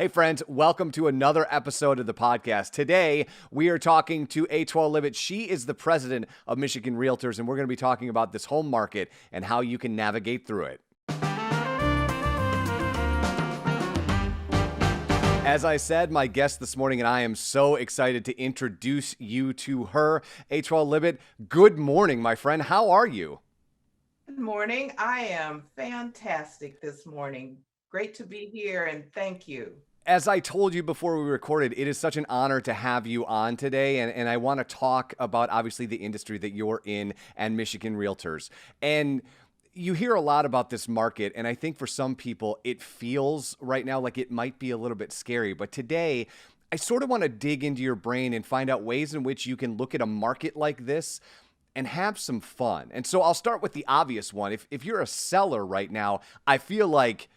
Hey friends, welcome to another episode of the podcast. Today, we are talking to E'toile Libbett. She is the president of Michigan Realtors, and we're going to be talking about this home market and how you can navigate through it. As I said, my guest this morning and I am so excited to introduce you to her. E'toile Libbett, good morning, my friend. How are you? Good morning. I am fantastic this morning. Great to be here and thank you. As I told you before we recorded, it is such an honor to have you on today. And I want to talk about, obviously, the industry that you're in and Michigan Realtors. And you hear a lot about this market. And I think for some people, it feels right now like it might be a little bit scary. But today, I sort of want to dig into your brain and find out ways in which you can look at a market like this and have some fun. And so I'll start with the obvious one. If you're a seller right now, I feel like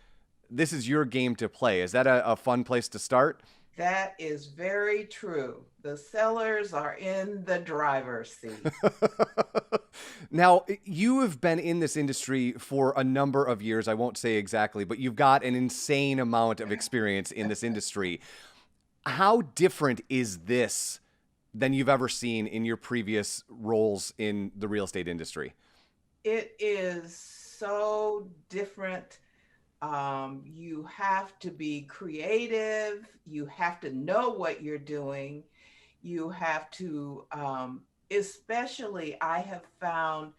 this is your game to play. Is that a fun place to start? That is very true. The sellers are in the driver's seat. Now, you have been in this industry for a number of years. I won't say exactly, but you've got an insane amount of experience in this industry. How different is this than you've ever seen in your previous roles in the real estate industry? It is so different. You have to be creative. You have to know what you're doing. You have to, especially, I have found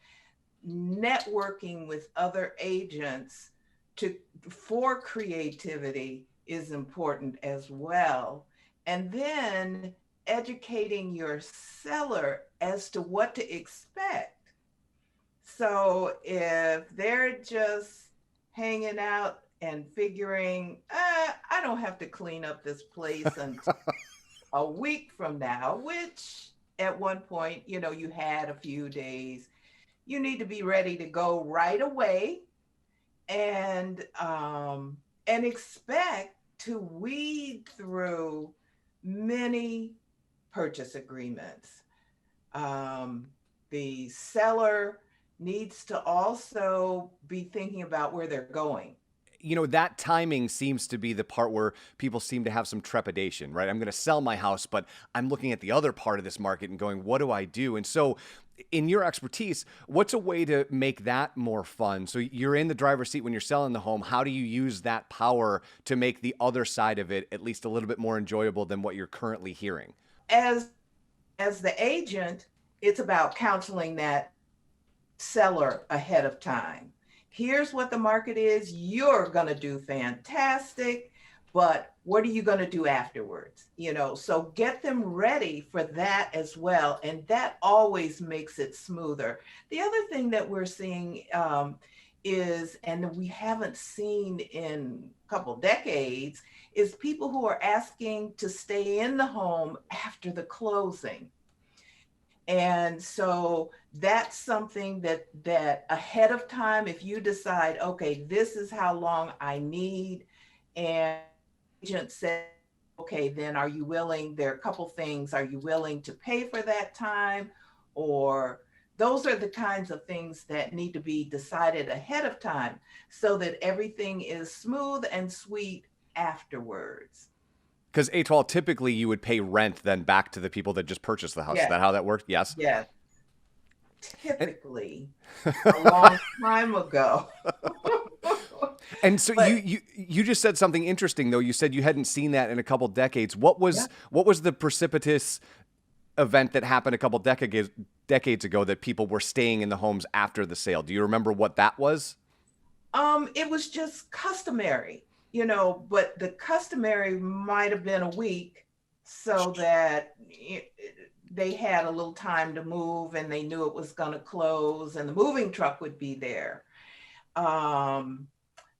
networking with other agents to for creativity is important as well. And then educating your seller as to what to expect. So if they're just hanging out and figuring, I don't have to clean up this place until a week from now, which at one point, you had a few days, you need to be ready to go right away and expect to weed through many purchase agreements. The seller needs to also be thinking about where they're going. That timing seems to be the part where people seem to have some trepidation, right? I'm going to sell my house, but I'm looking at the other part of this market and going, what do I do? And so, in your expertise, what's a way to make that more fun? So you're in the driver's seat when you're selling the home. How do you use that power to make the other side of it at least a little bit more enjoyable than what you're currently hearing? As the agent, it's about counseling that seller ahead of time. Here's what the market is. You're going to do fantastic, but what are you going to do afterwards? So get them ready for that as well. And that always makes it smoother. The other thing that we're seeing is, and we haven't seen in a couple decades, is people who are asking to stay in the home after the closing. And so that's something that ahead of time, if you decide, okay, this is how long I need, and agent said, okay, then are you willing? There are a couple things. Are you willing to pay for that time? Or those are the kinds of things that need to be decided ahead of time so that everything is smooth and sweet afterwards. Because E'toile, typically you would pay rent then back to the people that just purchased the house. Is Yes, that how that worked? Yes. yes. And, Typically, a long time ago. and so you, But you you just said something interesting though. You said you hadn't seen that in a couple decades. yeah. What was the precipitous event that happened a couple decades ago that people were staying in the homes after the sale? Do you remember what that was? It was just customary, but the customary might have been a week so that they had a little time to move and they knew it was going to close and the moving truck would be there. Um,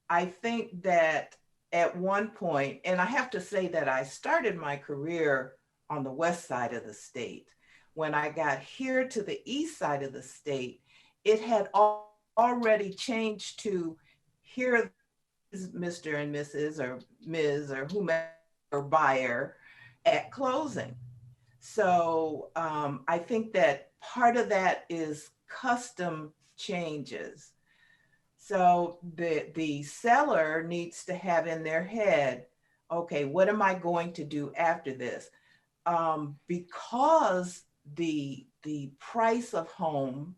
I think that at one point, and I have to say that I started my career on the west side of the state. When I got here to the east side of the state, it had already changed to here is Mr. and Mrs. or Ms. or whomever buyer at closing. So I think that part of that is custom changes. So the seller needs to have in their head, okay, what am I going to do after this? Because the price of home,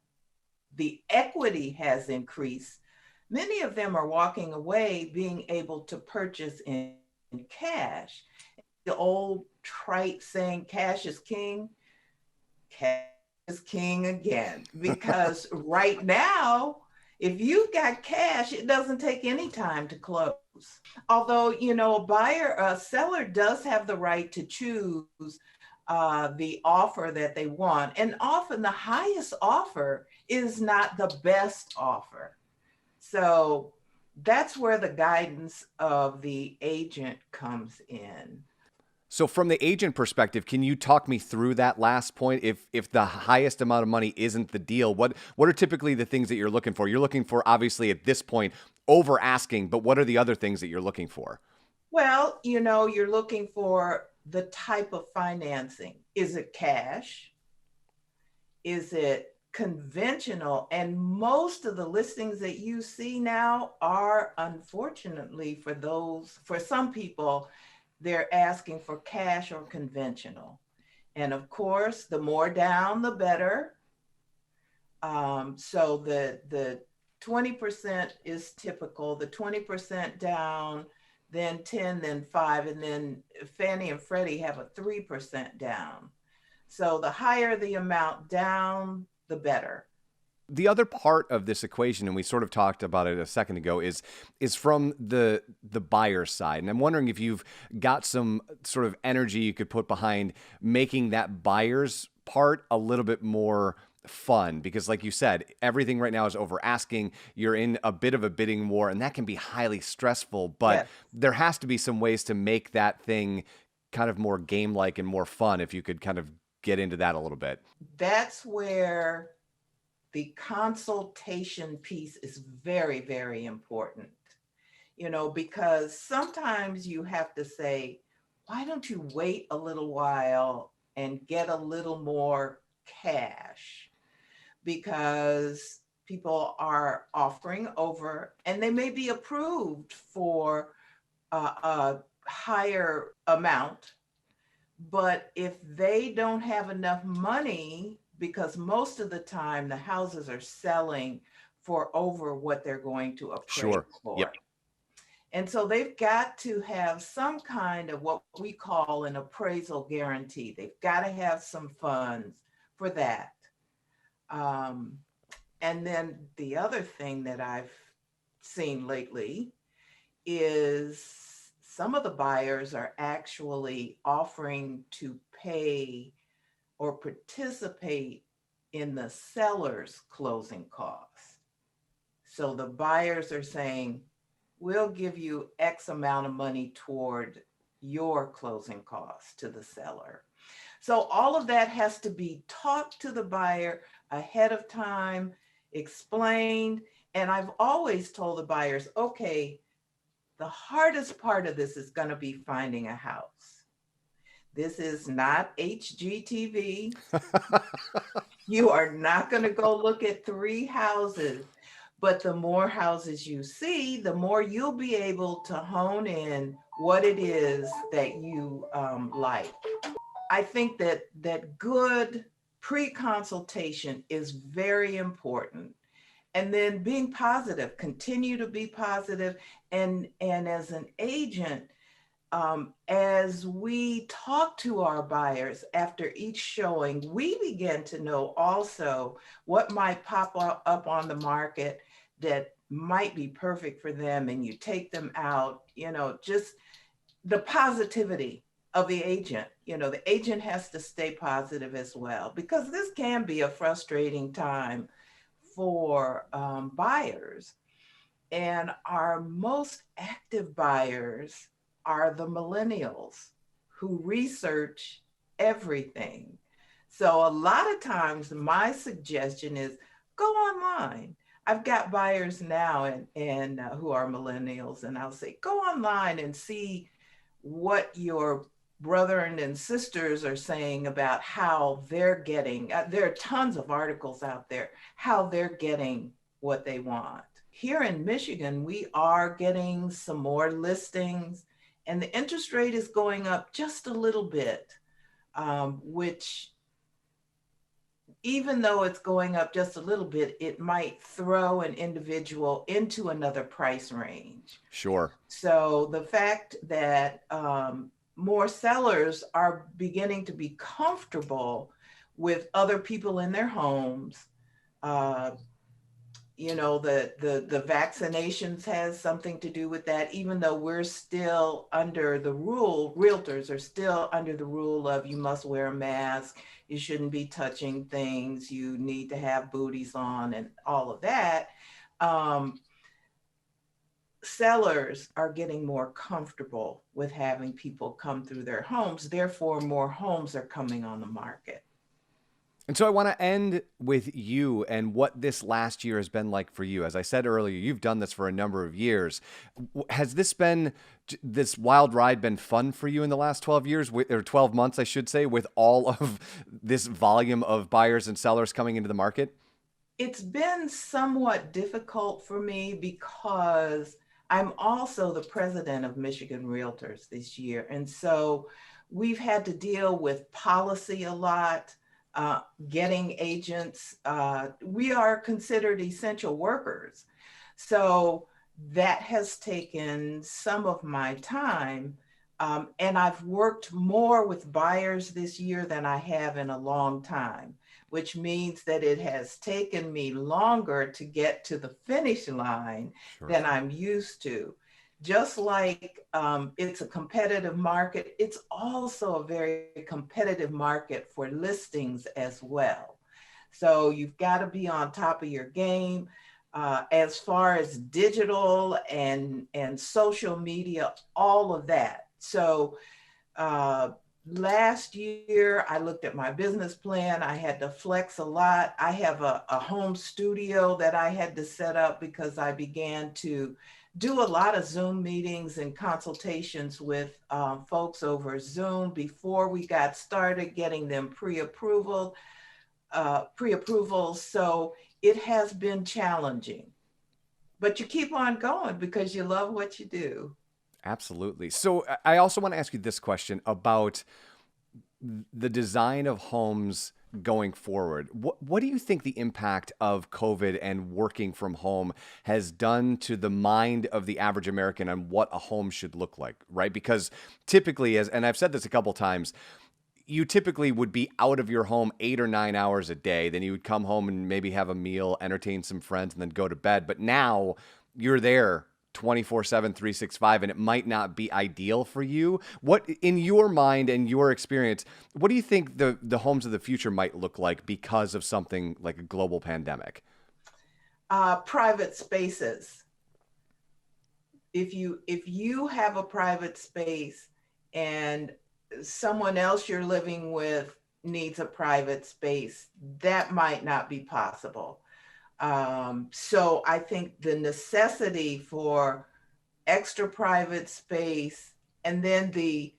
the equity has increased, many of them are walking away being able to purchase in cash. The old trite saying, cash is king, cash is king again. Because right now, if you've got cash, it doesn't take any time to close. Although, a seller does have the right to choose the offer that they want. And often the highest offer is not the best offer. So that's where the guidance of the agent comes in. So from the agent perspective, can you talk me through that last point? If the highest amount of money isn't the deal, what are typically the things that you're looking for? You're looking for, obviously at this point, over asking, but what are the other things that you're looking for? Well, you're looking for the type of financing. Is it cash? Is it conventional? And most of the listings that you see now are, unfortunately, for some people, they're asking for cash or conventional. And of course, the more down, the better. So the 20% is typical, the 20% down, then 10, then 5, and then Fannie and Freddie have a 3% down. So the higher the amount down, the better. The other part of this equation, and we sort of talked about it a second ago, is from the buyer's side. And I'm wondering if you've got some sort of energy you could put behind making that buyer's part a little bit more fun, because like you said, everything right now is over asking. You're in a bit of a bidding war, and that can be highly stressful, but Yes, there has to be some ways to make that thing kind of more game like and more fun, if you could kind of get into that a little bit. that's where the consultation piece is very, very important, because sometimes you have to say, why don't you wait a little while and get a little more cash? Because people are offering over and they may be approved for a higher amount. But if they don't have enough money, because most of the time the houses are selling for over what they're going to appraise Sure. Yep. for. And so they've got to have some kind of what we call an appraisal guarantee. They've got to have some funds for that. Um, and then the other thing that I've seen lately is some of the buyers are actually offering to pay or participate in the seller's closing costs. So the buyers are saying, we'll give you X amount of money toward your closing costs to the seller. So all of that has to be talked to the buyer ahead of time, explained. And I've always told the buyers, okay, the hardest part of this is going to be finding a house. This is not HGTV. You are not going to go look at 3 houses, but the more houses you see, the more you'll be able to hone in what it is that you like. I think that good pre-consultation is very important. And then being positive, continue to be positive. And as an agent, as we talk to our buyers after each showing, we begin to know also what might pop up on the market that might be perfect for them, and you take them out, just the positivity of the agent. The agent has to stay positive as well, because this can be a frustrating time for buyers. And our most active buyers are the millennials who research everything. So a lot of times my suggestion is go online. I've got buyers now and who are millennials, and I'll say, go online and see what your brethren and sisters are saying about how they're getting, there are tons of articles out there, how they're getting what they want. Here in Michigan, we are getting some more listings, and the interest rate is going up just a little bit, which, even though it's going up just a little bit, it might throw an individual into another price range. Sure. So the fact that more sellers are beginning to be comfortable with other people in their homes, uh, the vaccinations has something to do with that, even though we're still under the rule, realtors are still under the rule of you must wear a mask, you shouldn't be touching things, you need to have booties on and all of that. um, Sellers are getting more comfortable with having people come through their homes, therefore more homes are coming on the market. And so I want to end with you and what this last year has been like for you. As I said earlier, you've done this for a number of years. Has this wild ride been fun for you in the last 12 years, or 12 months, I should say, with all of this volume of buyers and sellers coming into the market? It's been somewhat difficult for me because I'm also the president of Michigan Realtors this year. And so we've had to deal with policy a lot, getting agents. We are considered essential workers. So that has taken some of my time. And I've worked more with buyers this year than I have in a long time, which means that it has taken me longer to get to the finish line Sure. than I'm used to. Just like it's a competitive market, it's also a very competitive market for listings as well. So you've got to be on top of your game. As far as digital and social media, all of that. So uh, last year, I looked at my business plan. I had to flex a lot. I have a home studio that I had to set up because I began to do a lot of Zoom meetings and consultations with folks over Zoom before we got started, getting them pre-approvals. So it has been challenging, but you keep on going because you love what you do. Absolutely. So I also want to ask you this question about the design of homes going forward. What do you think the impact of COVID and working from home has done to the mind of the average American on what a home should look like, right? Because typically, and I've said this a couple times, you typically would be out of your home 8 or 9 hours a day. Then you would come home and maybe have a meal, entertain some friends, and then go to bed. But now you're there 24/7, 365, and it might not be ideal for you. What, in your mind and your experience, what do you think the homes of the future might look like because of something like a global pandemic? Private spaces. If you have a private space and someone else you're living with needs a private space, that might not be possible. So I think the necessity for extra private space, and then the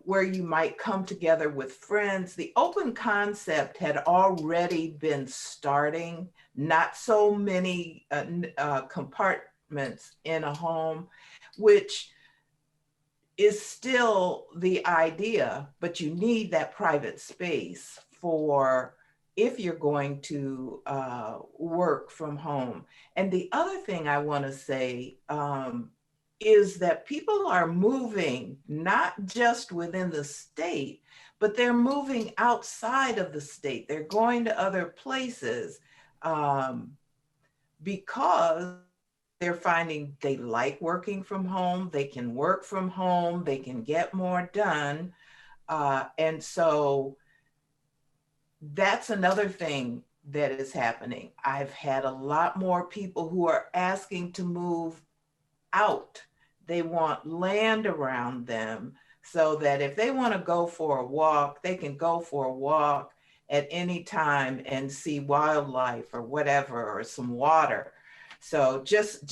where you might come together with friends, the open concept had already been starting. Not so many compartments in a home, which is still the idea, but you need that private space for if you're going to work from home. And the other thing I want to say is that people are moving not just within the state, but they're moving outside of the state. They're going to other places um, because they're finding they like working from home, they can work from home, they can get more done. And so that's another thing that is happening. I've had a lot more people who are asking to move out. They want land around them so that if they want to go for a walk, they can go for a walk at any time and see wildlife or whatever, or some water. So just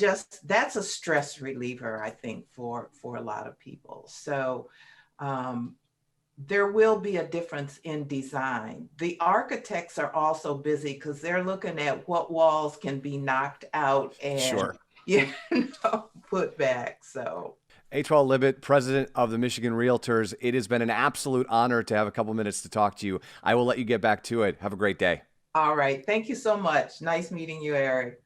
that's a stress reliever, I think, for a lot of people. So um, there will be a difference in design. The architects are also busy because they're looking at what walls can be knocked out and Sure. you put back. So E'toile Libbett, president of the Michigan Realtors. It has been an absolute honor to have a couple minutes to talk to you. I will let you get back to it. Have a great day. All right. Thank you so much. Nice meeting you, Eric.